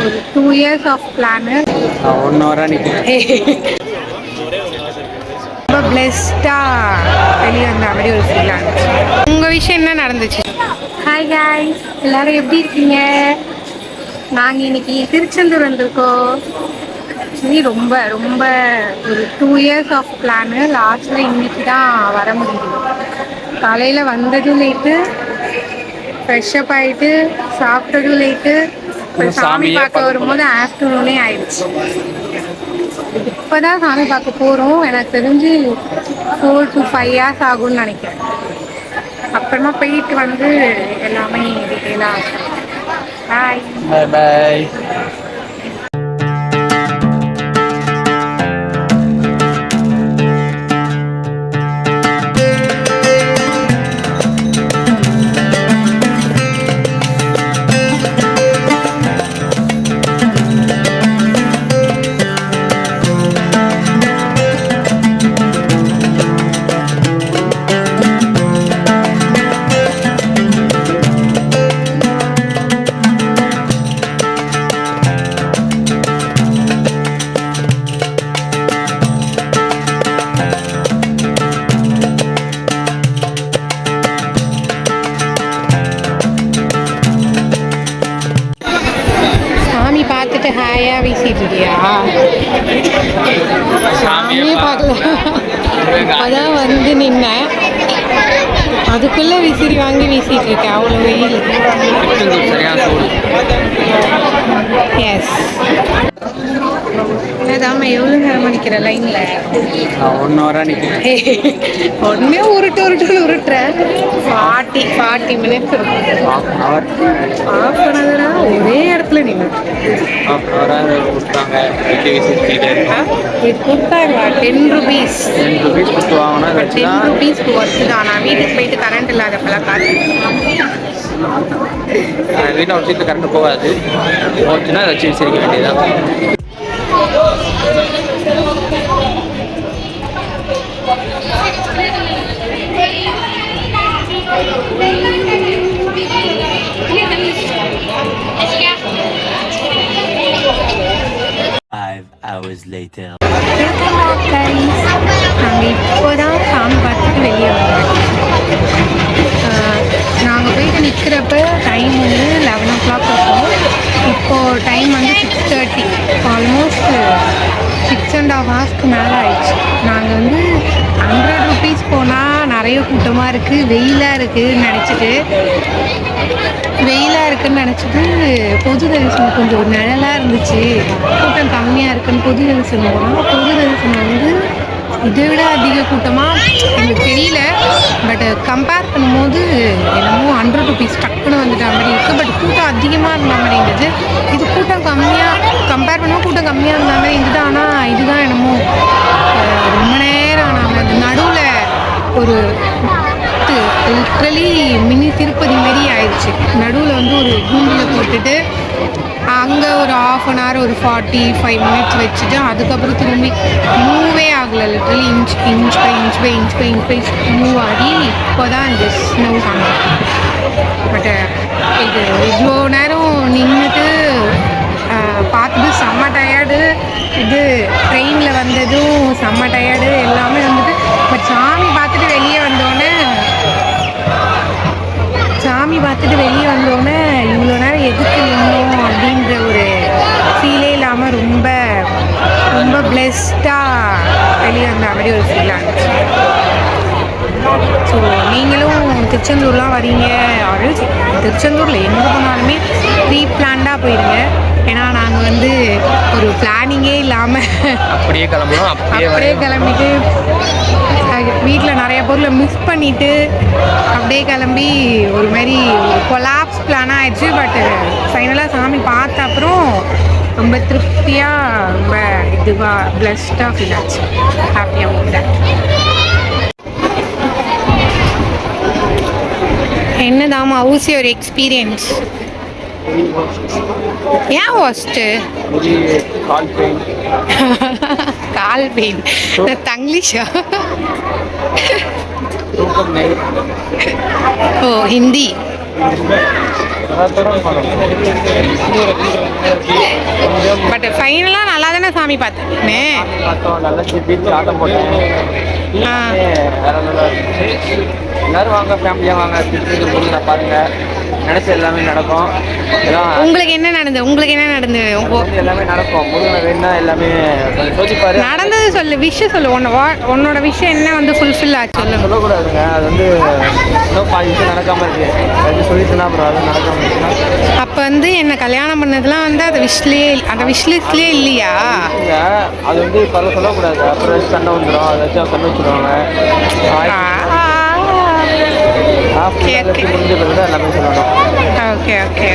ஒரு 2 years of plan. 1 ஹவராக நிற்கிறேன். ரொம்ப பிளெஸ்டாக வெளியே வந்த மாதிரி ஒரு ஃபீல் ஆச்சு. உங்கள் விஷயம் என்ன நடந்துச்சு? ஹாய் காய்ஸ், எல்லோரும் எப்படி இருக்கீங்க? நாங்கள் இன்னைக்கு திருச்செந்தூர் வந்திருக்கோம். ஆக்சுவலி ரொம்ப ரொம்ப ஒரு 2 இயர்ஸ் ஆஃப் பிளானு. லாஸ்ட்டில் இன்னைக்கு தான் வர முடியுது. காலையில் வந்ததும் லேட்டு, ஃப்ரெஷ்அப் ஆகிட்டு சாப்பிட்டதும் லேட்டு. இப்போ சாமி பார்க்க வரும்போது ஆஃப்டர்நூனே ஆயிடுச்சு. இப்போ தான் சாமி பார்க்க போகிறோம். எனக்கு தெரிஞ்சு 4 to 5 hours ஆகும்னு நினைக்கிறேன். அப்புறமா போயிட்டு வந்து எல்லாமே டீட்டெயிலாக. பாய் பாய். பார்த்துட்டு ஹாயா வீசிட்டு இருக்கியா? சாமியே பார்க்கல. அதான் வந்து நின்னேன், அதுக்குள்ள விசிறி வாங்கி வீசிட்டு இருக்கேன். அவ்வளோ வெயில். எஸ். அதாம எவ்வளோ நேரம் நிற்கிற லைனில்? 1 ஹவராக நிற்கிறேன். ஒன்றே உருட்டுறேன். 40 minutes இருக்கும். half an hour ஒரே இடத்துல நின்று கொடுத்தாங்க. கொடுத்தாங்க 10 rupees. 10 rupees கொடுத்து வாங்கினா 10 rupeesக்கு ஒர்த்து தான். நான் வீட்டுக்கு போயிட்டு கரண்ட் இல்லாதப்பெல்லாம் காசு வீட்டில் ஒரு சீட்டு கரண்ட் போகாது. போச்சுன்னா அதை வச்சு விசிரிக்க வேண்டியதான். நாங்கள் இப்போதான் சாமி பார்த்துட்டு வெளியே வந்தோம். நாங்கள் போயிட்டு நிற்கிறப்ப டைம் வந்து 11 o'clock இருக்கும். இப்போது டைம் வந்து 6:30. ஆல்மோஸ்ட் 6.5 hours மேலே ஆயிடுச்சு. நாங்கள் வந்து 100 rupees போனால் நிறைய கூட்டமாக இருக்குது, வெயிலாக இருக்குதுன்னு நினச்சிட்டு பொது தரிசனம் கொஞ்சம் ஒரு நிழலாக இருந்துச்சு, கூட்டம் கம்மியாக இருக்குன்னு பொது தரிசனம் போனால் பொது தரிசனம் வந்து இதை விட அதிக கூட்டமாக எங்களுக்கு தெரியல. பட் கம்பேர் பண்ணும்போது என்னமோ 100 rupees டக்குன்னு வந்துட்ட மாதிரி இருக்குது. பட் கூட்டம் அதிகமாக இருந்த மாதிரி இருந்தது. இது கூட்டம் கம்மியாக கம்பேர் பண்ணும்போது கூட்டம் கம்மியாக இருந்த மாதிரி இருந்தது. ஆனால் இதுதான் என்னமோ ரொம்ப நேரம் நாங்கள் நடுவில் ஒரு லிட்ரலி மினி திருப்பதி மாரி ஆயிடுச்சு. நடுவில் வந்து ஒரு கூண்டில் போட்டுட்டு அங்கே ஒரு 1/2 an hour ஒரு 45 minutes வச்சுட்டு அதுக்கப்புறம் திரும்பி மூவே ஆகலை. லிட்ரலி இன்ச் பை மூவ் ஆகி இப்போ தான் இந்த ஸ்னோ காங்க. பட் இது இவ்வளோ நேரம் நின்றுட்டு பார்த்துட்டு செம்ம டயர்டு. இது ட்ரெயினில் வந்ததும் செம்ம டயர்டு எல்லாமே வந்துட்டு. பட் சாமி பார்த்துட்டு வெளியே வந்தோடனே இவ்வளோ நேரம் எதுக்கு நின்னோம் அப்படின்ற ஒரு ஃபீலே இல்லாமல் ரொம்ப ரொம்ப பிளெஸ்டாக வெளியே வந்த மாதிரி ஒரு ஃபீல் ஆச்சு. ஸோ நீங்களும் திருச்செந்தூர்லாம் வரீங்க, ஆல்ரெடி திருச்செந்தூரில் எங்கே போனாலுமே ப்ரீ பிளான்டாக போயிடுங்க. ஏன்னா நாங்கள் வந்து ஒரு பிளானிங்கே இல்லாமல் அப்படியே கிளம்பிட்டு வீட்டில் நிறைய பொருளை மிஸ் பண்ணிவிட்டு அப்படியே கிளம்பி ஒரு மாதிரி கொலாப்ஸ் பிளானாக ஆயிடுச்சு. பட் ஃபைனலாக சாமி பார்த்த அப்புறம் ரொம்ப திருப்தியாக ரொம்ப இதுவாக பிளஸ்டாக ஃபீல் ஆச்சு. ஹாப்பியாக போட்டேன். என்னதாம்மா ஹவுஸ் யுவர் எக்ஸ்பீரியன்ஸ்? ஏன் ஒஸ்ட்டு? கால் பெயின் தங்கிலீஷா? ஓ ஹிந்தி. பட் ஃபைனலாக நல்லா தானே சாமி பார்த்தேன். பார்த்தோம், நல்லா பீச் ஆட்டம் போட்டேன். வேற நல்லா இருந்துச்சு. எல்லாரும் வாங்க, ஃபேமிலியாக வாங்க, திருப்பதி பாருங்க, நினைச்ச எல்லாமே நடக்கும். உங்களுக்கு என்ன நடந்தது? எல்லாமே நடக்கும். முருகனை வேணா எல்லாமே சோதிப்பாரு. நடந்தது சொல்லு, விஷயம் சொல்லு. உன்னோட விஷயம் என்ன வந்து ஃபுல்ஃபில் ஆச்சு சொல்லு. சொல்லக்கூடாதுங்க, அது வந்து இன்னும் 5 விஷயம் நடக்காம இருக்கு. அது சொல்லிட்டுனா அப்புறம் அது நடக்காம இருக்குன்னா அப்போ வந்து என்ன கல்யாணம் பண்ணதுலாம் வந்து அந்த விஷ்லிஸ்ட்லேயே இல்லையா? அது வந்து இப்போ சொல்லக்கூடாது, அப்புறம் சண்டை வந்துடும். அதை வச்சு கண்ணு வச்சுருவாங்க. முடிஞ்ச பிறகு எல்லாமே சொல்லணும். ஓகே.